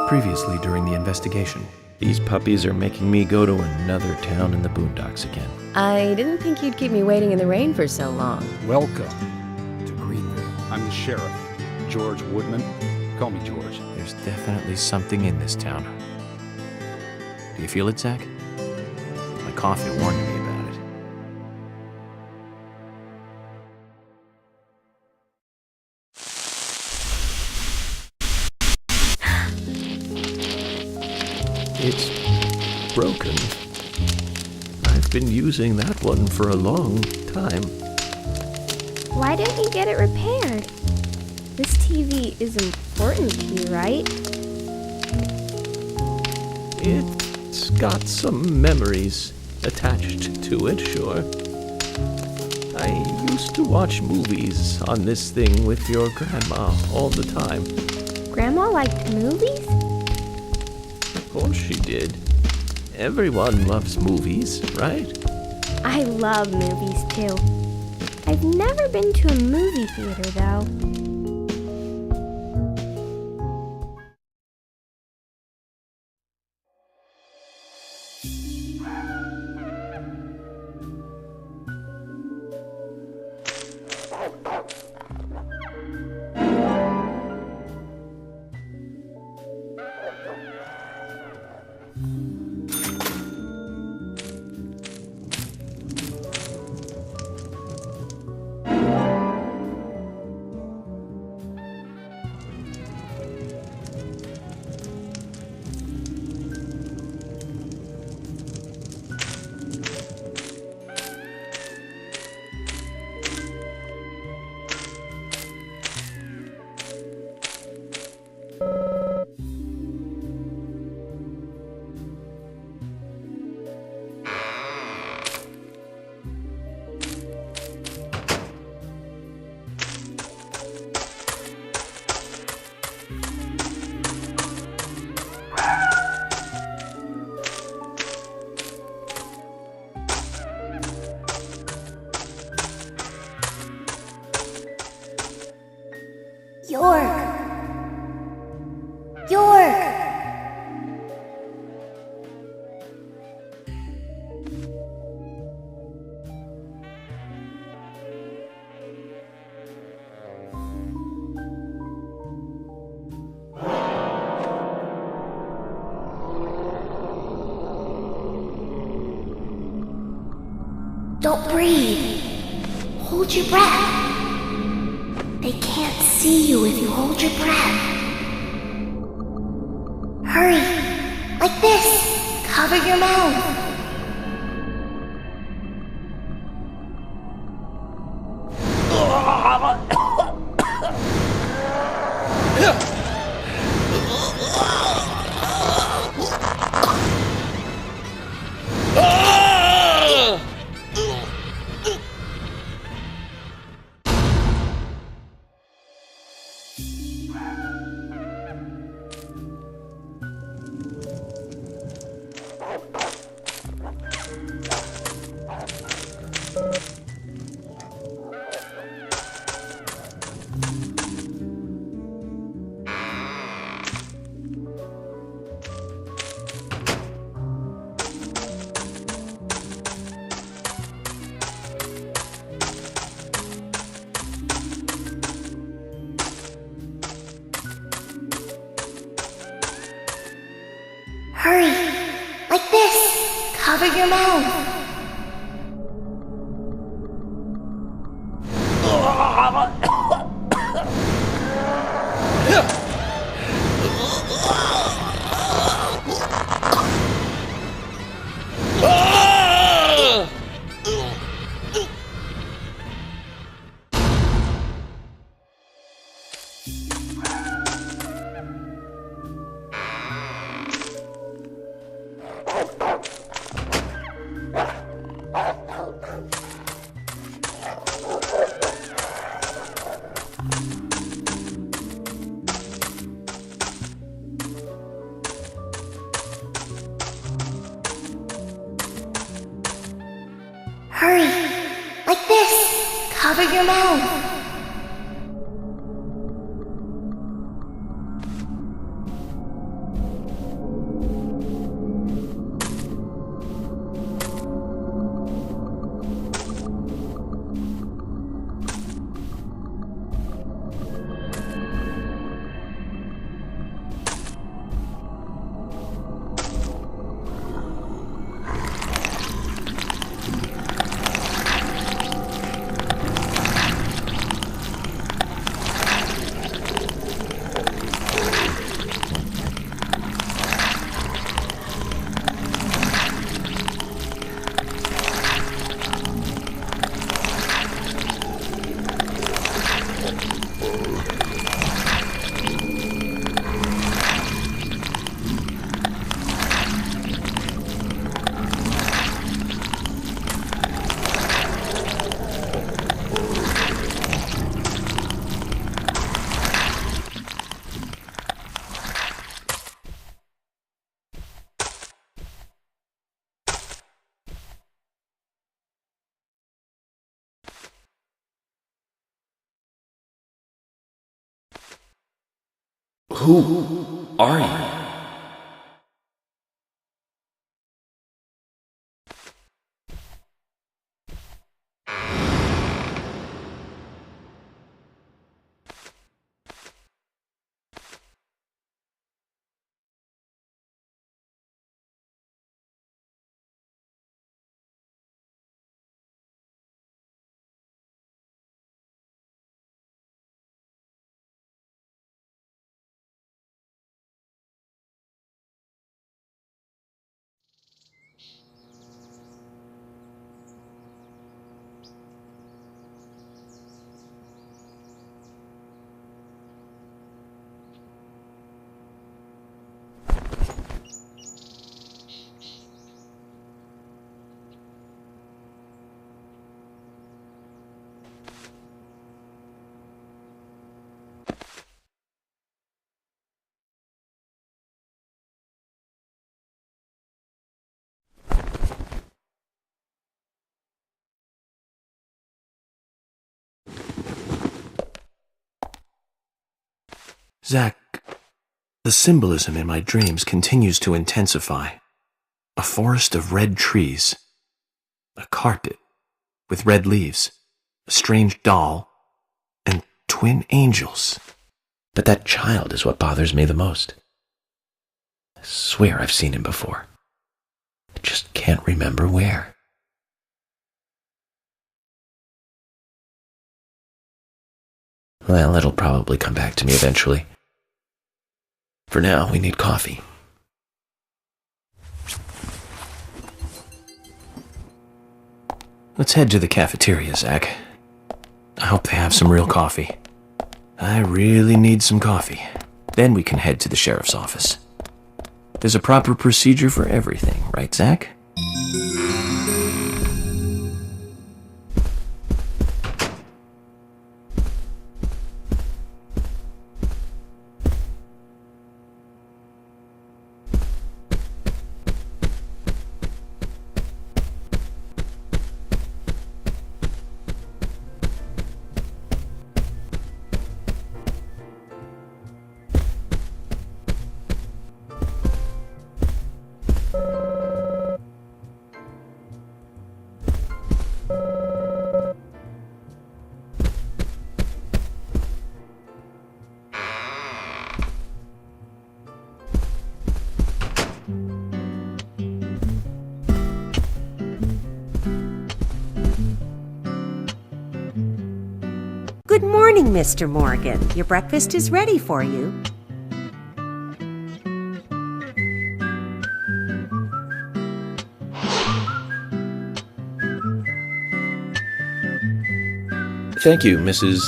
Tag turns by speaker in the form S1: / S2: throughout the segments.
S1: Previously during the investigation. These puppies are making me go to another town in the boondocks again.
S2: I didn't think you'd keep me waiting in the rain for so long.
S3: Welcome to Greenville. I'm the sheriff, George Woodman. Call me George.
S1: There's definitely something in this town. Do you feel it, Zach? My coffee warned me about it. It's broken. I've been using that one for a long time.
S4: Why don't you get it repaired? This TV is important to you, right?
S1: It's got some memories attached to it, sure. I used to watch movies on this thing with your grandma all the time.
S4: Grandma liked movies?
S1: Of course she did. Everyone loves movies, right?
S4: I love movies too. I've never been to a movie theater though. York!
S5: Don't breathe. Hold your breath. They can't see you if you hold your breath. Hurry. Like this. Cover your mouth. Hurry. Like this. Cover your mouth. Hurry. Like this. Cover your mouth.
S6: Who are you?
S1: Zach, the symbolism in my dreams continues to intensify. A forest of red trees, a carpet with red leaves, a strange doll, and twin angels.
S6: But that child is what bothers me the most. I swear I've seen him before. I just can't remember where. Well, it'll probably come back to me eventually. For now, we need coffee.
S1: Let's head to the cafeteria, Zach. I hope they have some real coffee. I really need some coffee. Then we can head to the sheriff's office. There's a proper procedure for everything, right, Zach?
S7: Good morning, Mr. Morgan. Your breakfast is ready for you.
S6: Thank you, Mrs.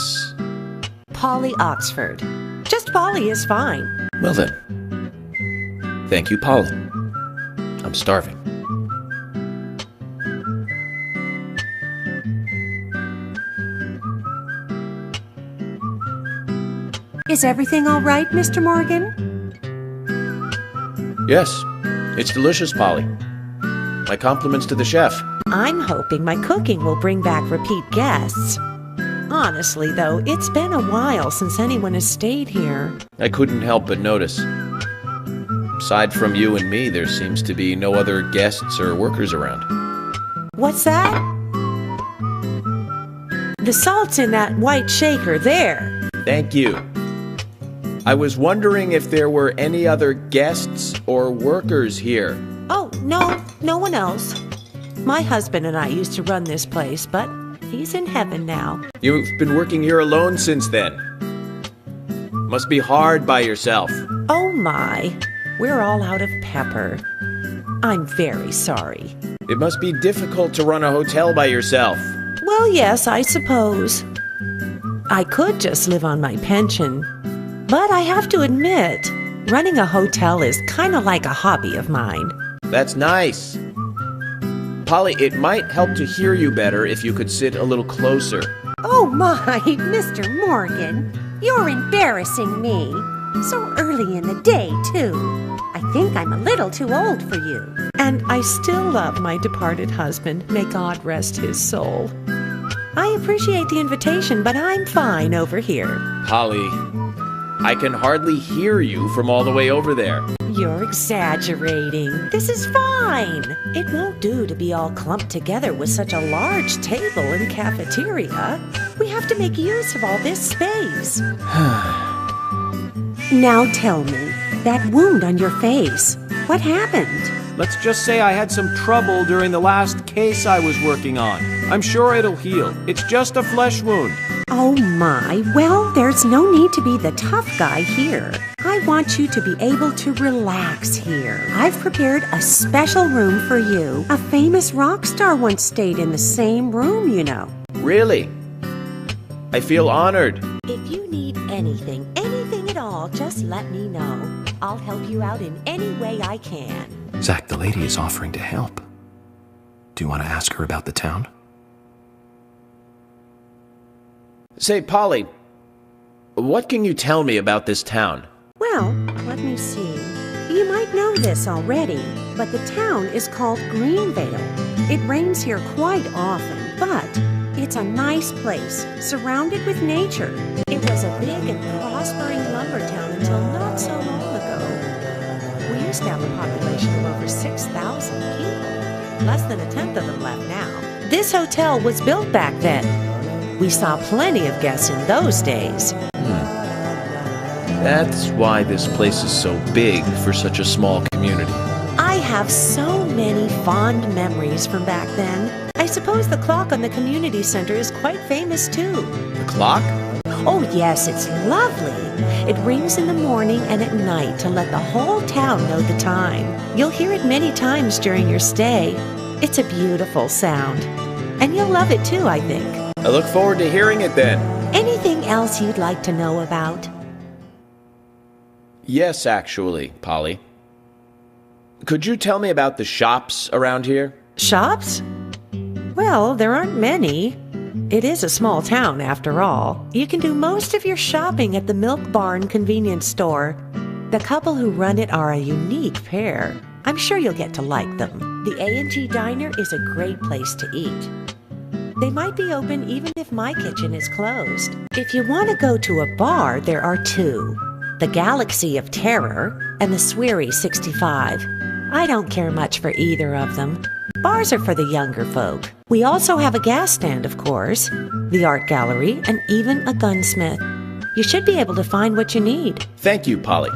S7: Polly Oxford. Just Polly is fine.
S6: Well then. Thank you, Polly. I'm starving.
S7: Is everything all right, Mr. Morgan?
S6: Yes, it's delicious, Polly. My compliments to the chef.
S7: I'm hoping my cooking will bring back repeat guests. Honestly, though, it's been a while since anyone has stayed here.
S6: I couldn't help but notice. Aside from you and me, there seems to be no other guests or workers around.
S7: What's that? The salt's in that white shaker there.
S6: Thank you. I was wondering if there were any other guests or workers here.
S7: Oh, no one else. My husband and I used to run this place, but he's in heaven now.
S6: You've been working here alone since then. Must be hard by yourself.
S7: Oh my, we're all out of pepper. I'm very sorry.
S6: It must be difficult to run a hotel by yourself.
S7: Well, yes, I suppose. I could just live on my pension. But I have to admit, running a hotel is kind of like a hobby of mine.
S6: That's nice. Polly, it might help to hear you better if you could sit a little closer.
S7: Oh my, Mr. Morgan, you're embarrassing me. So early in the day, too. I think I'm a little too old for you. And I still love my departed husband. May God rest his soul. I appreciate the invitation, but I'm fine over here.
S6: Polly, I can hardly hear you from all the way over there.
S7: You're exaggerating. This is fine. It won't do to be all clumped together with such a large table and cafeteria. We have to make use of all this space. Now tell me, that wound on your face, what happened?
S8: Let's just say I had some trouble during the last case I was working on. I'm sure it'll heal. It's just a flesh wound.
S7: Oh my, well, there's no need to be the tough guy here. I want you to be able to relax here. I've prepared a special room for you. A famous rock star once stayed in the same room, you know.
S6: Really? I feel honored.
S7: If you need anything at all, just let me know. I'll help you out in any way I can.
S1: Zach, the lady is offering to help. Do you want to ask her about the town?
S6: Say, Polly, what can you tell me about this town?
S7: Well, let me see. You might know this already, but the town is called Greenvale. It rains here quite often, but it's a nice place, surrounded with nature. It was a big and prospering lumber town until not so long ago. We used to have a population of over 6,000 people. Less than a tenth of them left now. This hotel was built back then. We saw plenty of guests in those days.
S6: That's why this place is so big for such a small community.
S7: I have so many fond memories from back then. I suppose the clock on the community center is quite famous too.
S6: The clock?
S7: Oh yes, it's lovely. It rings in the morning and at night to let the whole town know the time. You'll hear it many times during your stay. It's a beautiful sound. And you'll love it too, I think.
S6: I look forward to hearing it then.
S7: Anything else you'd like to know about?
S6: Yes, actually, Polly. Could you tell me about the shops around here?
S7: Shops? Well, there aren't many. It is a small town, after all. You can do most of your shopping at the Milk Barn convenience store. The couple who run it are a unique pair. I'm sure you'll get to like them. The A&G Diner is a great place to eat. They might be open even if my kitchen is closed. If you want to go to a bar, there are two. The Galaxy of Terror and the Sweary 65. I don't care much for either of them. Bars are for the younger folk. We also have a gas stand, of course, the art gallery, and even a gunsmith. You should be able to find what you need.
S6: Thank you, Polly.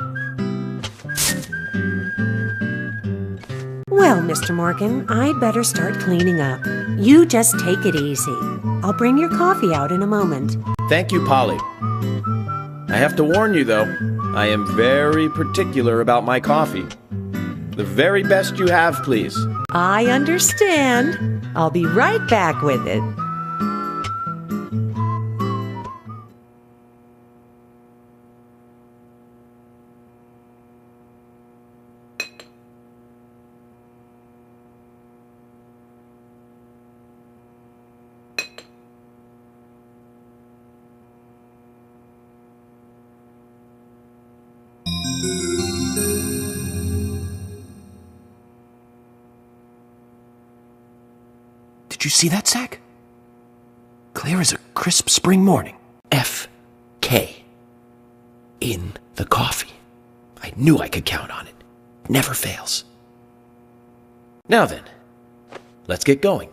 S7: Well, Mr. Morgan, I'd better start cleaning up. You just take it easy. I'll bring your coffee out in a moment.
S6: Thank you, Polly. I have to warn you, though, I am very particular about my coffee. The very best you have, please.
S7: I understand. I'll be right back with it.
S1: Did you see that, Zach? Clear as a crisp spring morning.
S6: F.K. in the coffee. I knew I could count on it. Never fails. Now then, let's get going.